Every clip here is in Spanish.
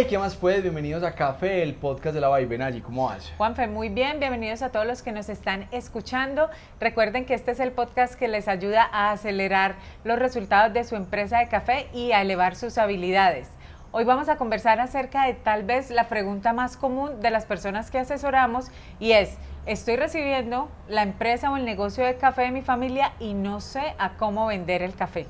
Hey, ¿qué más pues? Bienvenidos a Café, el podcast de la Vibe. Allí, ¿cómo vas? Juanfe, muy bien, bienvenidos a todos los que nos están escuchando. Recuerden que este es el podcast que les ayuda a acelerar los resultados de su empresa de café y a elevar sus habilidades. Hoy vamos a conversar acerca de tal vez la pregunta más común de las personas que asesoramos y es: estoy recibiendo la empresa o el negocio de café de mi familia y no sé a cómo vender el café.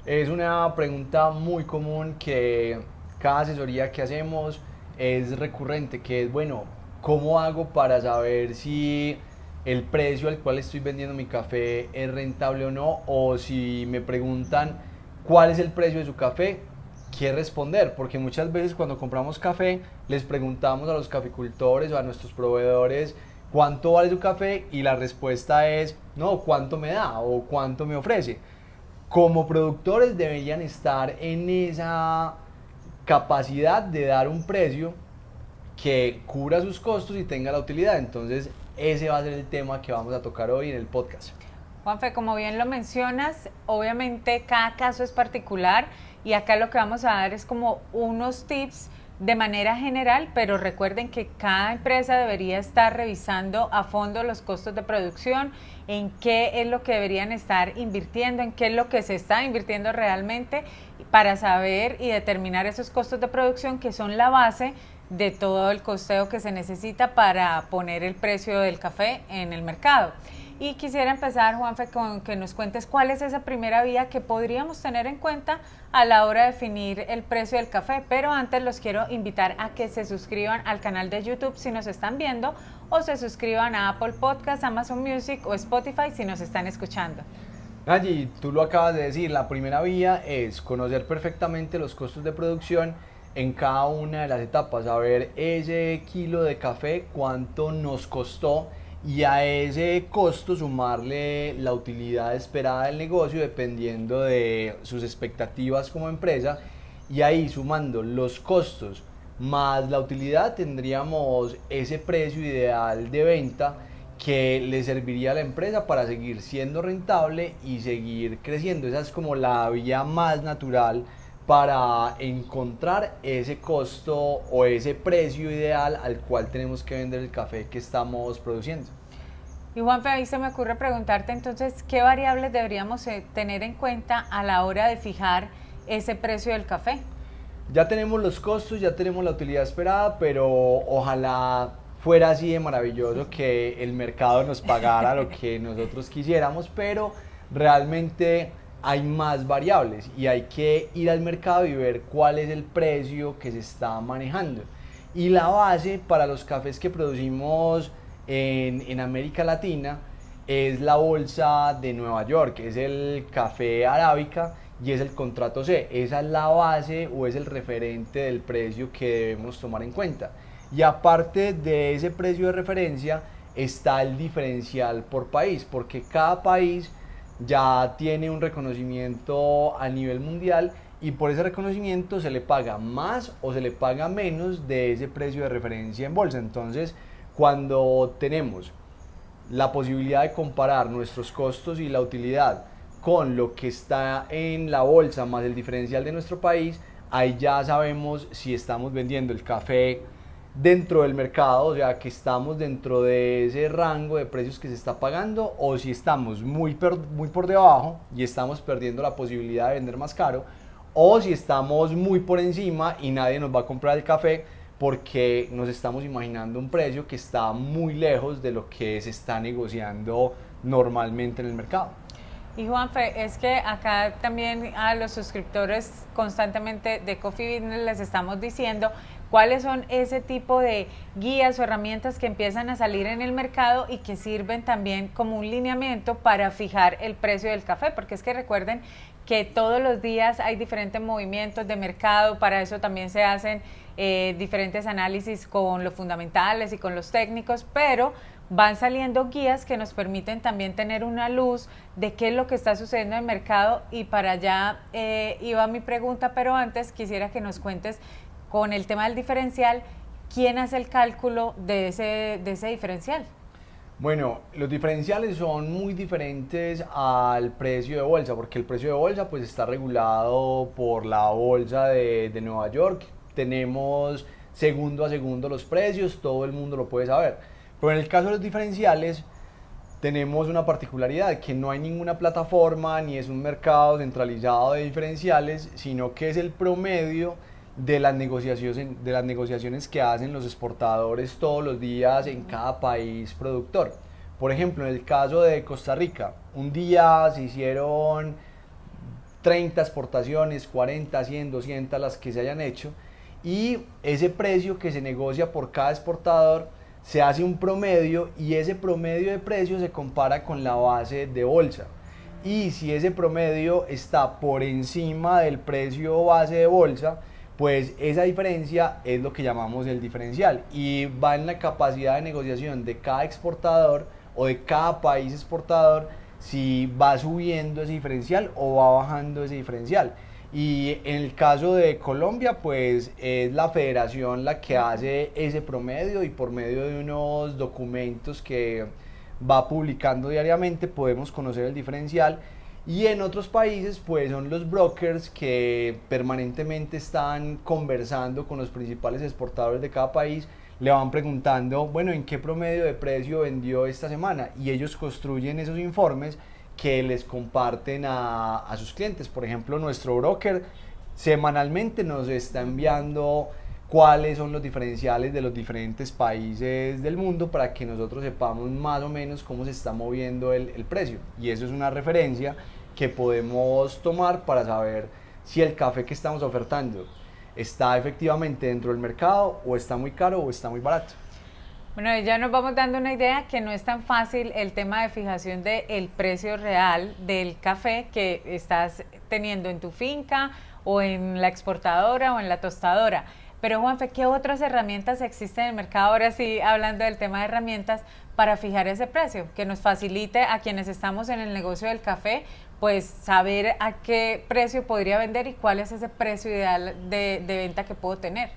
Es una pregunta muy común que cada asesoría que hacemos es recurrente, que es, bueno, ¿cómo hago para saber si el precio al cual estoy vendiendo mi café es rentable o no? O si me preguntan cuál es el precio de su café, ¿qué responder? Porque muchas veces cuando compramos café les preguntamos a los caficultores o a nuestros proveedores cuánto vale su café y la respuesta es, no, ¿cuánto me da o cuánto me ofrece? Como productores deberían estar en esa capacidad de dar un precio que cubra sus costos y tenga la utilidad. Entonces, ese va a ser el tema que vamos a tocar hoy en el podcast. Juanfe, como bien lo mencionas, obviamente cada caso es particular y acá lo que vamos a dar es como unos tips de manera general, pero recuerden que cada empresa debería estar revisando a fondo los costos de producción, en qué es lo que deberían estar invirtiendo, en qué es lo que se está invirtiendo realmente para saber y determinar esos costos de producción que son la base de todo el costeo que se necesita para poner el precio del café en el mercado. Y quisiera empezar, Juanfe, con que nos cuentes cuál es esa primera vía que podríamos tener en cuenta a la hora de definir el precio del café. Pero antes los quiero invitar a que se suscriban al canal de YouTube si nos están viendo, o se suscriban a Apple Podcasts, Amazon Music o Spotify si nos están escuchando. Allí, tú lo acabas de decir, la primera vía es conocer perfectamente los costos de producción en cada una de las etapas, saber ese kilo de café cuánto nos costó y a ese costo sumarle la utilidad esperada del negocio dependiendo de sus expectativas como empresa, y ahí sumando los costos más la utilidad tendríamos ese precio ideal de venta que le serviría a la empresa para seguir siendo rentable y seguir creciendo. Esa es como la vía más natural para encontrar ese costo o ese precio ideal al cual tenemos que vender el café que estamos produciendo. Y Juanfe, ahí se me ocurre preguntarte entonces, ¿qué variables deberíamos tener en cuenta a la hora de fijar ese precio del café? Ya tenemos los costos, ya tenemos la utilidad esperada, pero ojalá fuera así de maravilloso que el mercado nos pagara lo que nosotros quisiéramos, pero realmente hay más variables y hay que ir al mercado y ver cuál es el precio que se está manejando. Y la base para los cafés que producimos en América Latina es la bolsa de Nueva York, es el café arábica y es el contrato C. Esa es la base o es el referente del precio que debemos tomar en cuenta. Y aparte de ese precio de referencia está el diferencial por país, porque cada país ya tiene un reconocimiento a nivel mundial y por ese reconocimiento se le paga más o se le paga menos de ese precio de referencia en bolsa. Entonces, cuando tenemos la posibilidad de comparar nuestros costos y la utilidad con lo que está en la bolsa más el diferencial de nuestro país, ahí ya sabemos si estamos vendiendo el café dentro del mercado, o sea, que estamos dentro de ese rango de precios que se está pagando, o si estamos muy por debajo y estamos perdiendo la posibilidad de vender más caro, o si estamos muy por encima y nadie nos va a comprar el café porque nos estamos imaginando un precio que está muy lejos de lo que se está negociando normalmente en el mercado. Y Juanfe, es que acá también a los suscriptores constantemente de Coffee Business les estamos diciendo cuáles son ese tipo de guías o herramientas que empiezan a salir en el mercado y que sirven también como un lineamiento para fijar el precio del café, porque es que recuerden que todos los días hay diferentes movimientos de mercado, para eso también se hacen diferentes análisis con los fundamentales y con los técnicos, pero van saliendo guías que nos permiten también tener una luz de qué es lo que está sucediendo en el mercado, y para allá iba mi pregunta, pero antes quisiera que nos cuentes con el tema del diferencial, ¿quién hace el cálculo de ese diferencial? Bueno, los diferenciales son muy diferentes al precio de bolsa, porque el precio de bolsa pues está regulado por la bolsa de Nueva York, tenemos segundo a segundo los precios, todo el mundo lo puede saber. Pero en el caso de los diferenciales, tenemos una particularidad, que no hay ninguna plataforma ni es un mercado centralizado de diferenciales, sino que es el promedio de las negociaciones que hacen los exportadores todos los días en cada país productor. Por ejemplo, en el caso de Costa Rica, un día se hicieron 30 exportaciones, 40, 100, 200, las que se hayan hecho, y ese precio que se negocia por cada exportador se hace un promedio, y ese promedio de precio se compara con la base de bolsa. Y si ese promedio está por encima del precio base de bolsa, pues esa diferencia es lo que llamamos el diferencial, y va en la capacidad de negociación de cada exportador o de cada país exportador, si va subiendo ese diferencial o va bajando ese diferencial. Y en el caso de Colombia, pues es la federación la que hace ese promedio, y por medio de unos documentos que va publicando diariamente podemos conocer el diferencial. Y en otros países, pues son los brokers que permanentemente están conversando con los principales exportadores de cada país, le van preguntando, bueno, ¿en qué promedio de precio vendió esta semana? Y ellos construyen esos informes que les comparten a sus clientes. Por ejemplo, nuestro broker semanalmente nos está enviando cuáles son los diferenciales de los diferentes países del mundo, para que nosotros sepamos más o menos cómo se está moviendo el precio. Y eso es una referencia que podemos tomar para saber si el café que estamos ofertando está efectivamente dentro del mercado, o está muy caro, o está muy barato. Bueno, ya nos vamos dando una idea que no es tan fácil el tema de fijación del precio real del café que estás teniendo en tu finca, o en la exportadora, o en la tostadora. Pero Juanfe, ¿qué otras herramientas existen en el mercado? Ahora sí, hablando del tema de herramientas para fijar ese precio, que nos facilite a quienes estamos en el negocio del café, pues saber a qué precio podría vender y cuál es ese precio ideal de venta que puedo tener.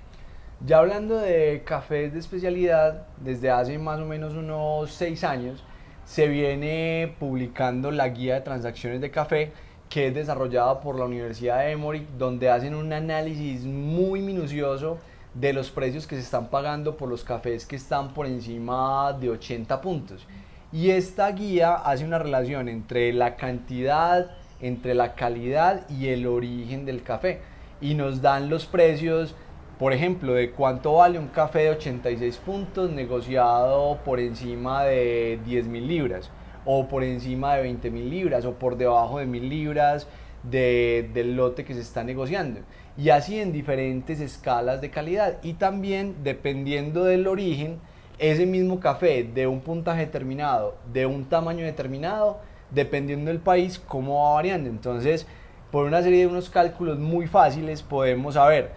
Ya hablando de cafés de especialidad, desde hace más o menos unos 6 años se viene publicando la guía de transacciones de café, que es desarrollada por la Universidad de Emory, donde hacen un análisis muy minucioso de los precios que se están pagando por los cafés que están por encima de 80 puntos. Y esta guía hace una relación entre la cantidad, entre la calidad y el origen del café, y nos dan los precios, por ejemplo, de cuánto vale un café de 86 puntos negociado por encima de 10.000 libras, o por encima de 20.000 libras, o por debajo de 1.000 libras del lote que se está negociando. Y así en diferentes escalas de calidad. Y también, dependiendo del origen, ese mismo café de un puntaje determinado, de un tamaño determinado, dependiendo del país, cómo va variando. Entonces, por una serie de unos cálculos muy fáciles, podemos saber,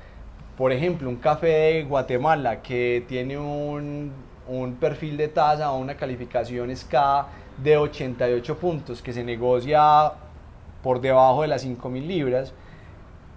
por ejemplo, un café de Guatemala que tiene un perfil de tasa o una calificación SCA de 88 puntos, que se negocia por debajo de las 5.000 libras,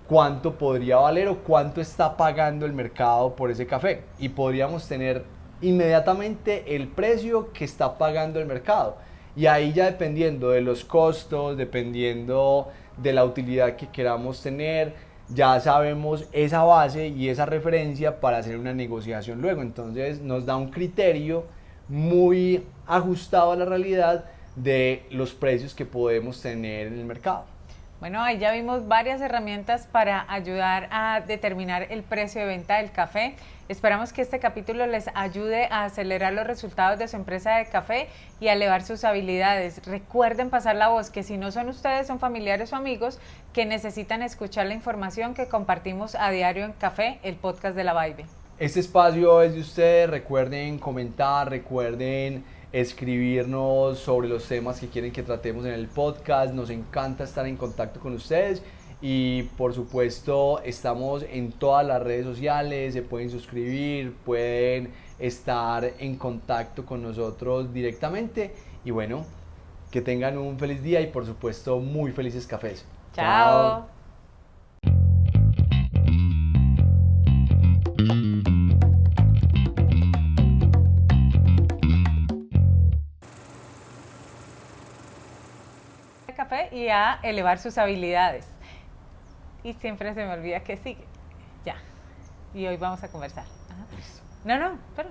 cuánto podría valer o cuánto está pagando el mercado por ese café. Y podríamos tener inmediatamente el precio que está pagando el mercado. Y ahí, ya dependiendo de los costos, dependiendo de la utilidad que queramos tener, ya sabemos esa base y esa referencia para hacer una negociación luego. Entonces nos da un criterio muy ajustado a la realidad de los precios que podemos tener en el mercado. Bueno, ahí ya vimos varias herramientas para ayudar a determinar el precio de venta del café. Esperamos que este capítulo les ayude a acelerar los resultados de su empresa de café y a elevar sus habilidades. Recuerden pasar la voz, que si no son ustedes, son familiares o amigos que necesitan escuchar la información que compartimos a diario en Café, el podcast de La Vibe. Este espacio es de ustedes. Recuerden comentar, recuerden escribirnos sobre los temas que quieren que tratemos en el podcast. Nos encanta estar en contacto con ustedes, y por supuesto estamos en todas las redes sociales. Se pueden suscribir, pueden estar en contacto con nosotros directamente, y bueno, que tengan un feliz día y por supuesto muy felices cafés. Chao. Café y a elevar sus habilidades. Y siempre se me olvida que sigue. Ya. Y hoy vamos a conversar. Ajá. Listo. No, espera.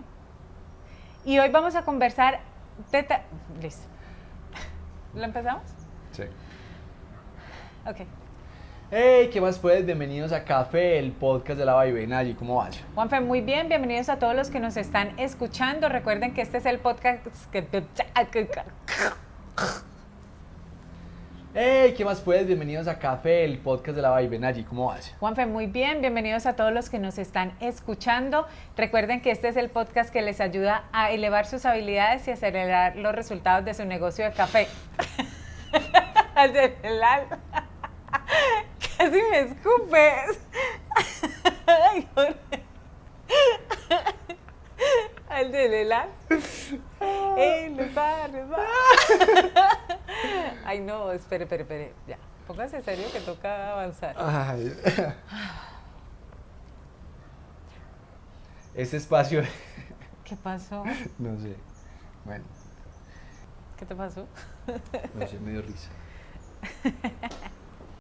Y hoy vamos a conversar listo. ¿Lo empezamos? Sí. Ok. Hey, ¿qué más pues? Bienvenidos a Café, el podcast de la Vaivén. Allí, ¿cómo vas? Juanfe, muy bien, bienvenidos a todos los que nos están escuchando. Recuerden que este es el podcast que... Hey, ¿qué más pues? Bienvenidos a Café, el podcast de la Vaivén. Allí, ¿cómo vas? Juanfe, muy bien, bienvenidos a todos los que nos están escuchando. Recuerden que este es el podcast que les ayuda a elevar sus habilidades y acelerar los resultados de su negocio de café. Acelerar. Casi me escupes. Ay, Jorge. Al del helado. Les va. Ay, no, espere. Ya, póngase serio que toca avanzar. Ay. Este espacio... ¿Qué pasó? No sé. Bueno, ¿Qué te pasó? no sé, me dio risa.